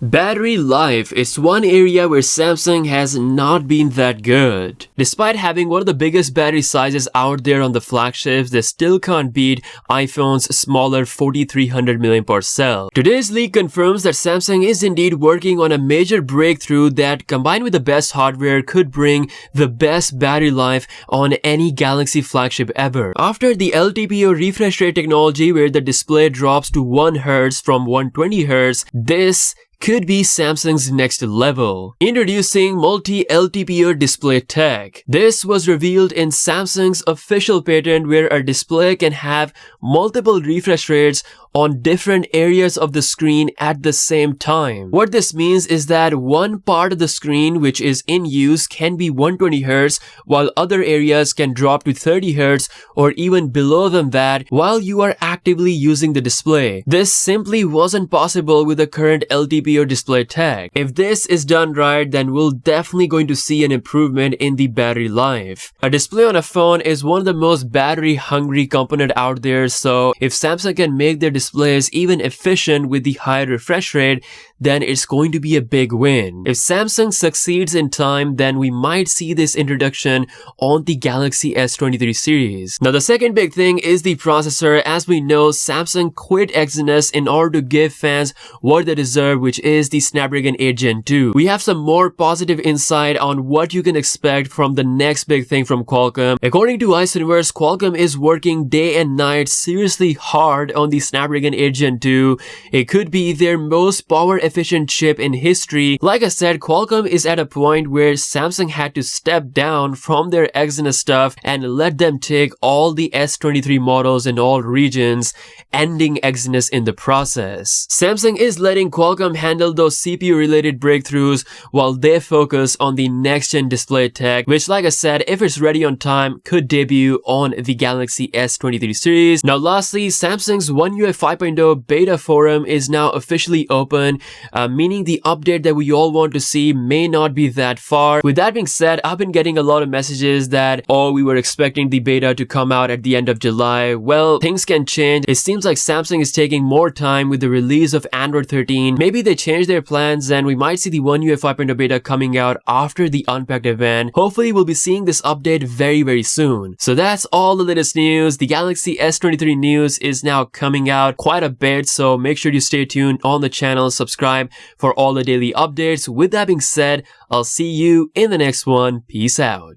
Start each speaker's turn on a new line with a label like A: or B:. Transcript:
A: Battery life is one area where Samsung has not been that good. Despite having one of the biggest battery sizes out there on the flagships, they still can't beat iPhone's smaller 4300 mAh cell. Today's leak confirms that Samsung is indeed working on a major breakthrough that, combined with the best hardware, could bring the best battery life on any Galaxy flagship ever. After the LTPO refresh rate technology, where the display drops to 1 Hz from 120 Hz, this could be Samsung's next level. Introducing multi-LTPO display tech. This was revealed in Samsung's official patent, where a display can have multiple refresh rates on different areas of the screen at the same time. What this means is that one part of the screen which is in use can be 120 Hz, while other areas can drop to 30 Hz or even below than that while you are actively using the display. This simply wasn't possible with the current LTPO display tech. If this is done right, then we're definitely going to see an improvement in the battery life. A display on a phone is one of the most battery hungry component out there, so if Samsung can make their displays even efficient with the higher refresh rate, then it's going to be a big win. If Samsung succeeds in time, then we might see this introduction on the Galaxy S23 series. Now, the second big thing is the processor. As we know, Samsung quit Exynos in order to give fans what they deserve, which is the Snapdragon Agent 2. We have some more positive insight on what you can expect from the next big thing from Qualcomm. According to Iceverse, Qualcomm is working day and night seriously hard on the Snapdragon Agent 2. It could be their most power efficient chip in history. Like I said, Qualcomm is at a point where Samsung had to step down from their Exynos stuff and let them take all the S23 models in all regions, ending Exynos in the process. Samsung is letting Qualcomm handle those CPU related breakthroughs while they focus on the next gen display tech, which, like I said, if it's ready on time, could debut on the Galaxy S23 series. Now lastly, Samsung's One UI 5.0 beta forum is now officially open, meaning the update that we all want to see may not be that far. With that being said, I've been getting a lot of messages that, oh, we were expecting the beta to come out at the end of July. Well, things can change. It seems like Samsung is taking more time with the release of Android 13. Maybe they changed their plans and we might see the One UI 5.0 beta coming out after the Unpacked event. Hopefully, we'll be seeing this update very soon. So that's all the latest news. The Galaxy S23 news is now coming out quite a bit, so make sure you stay tuned on the channel, subscribe for all the daily updates. With that being said, I'll see you in the next one. Peace out.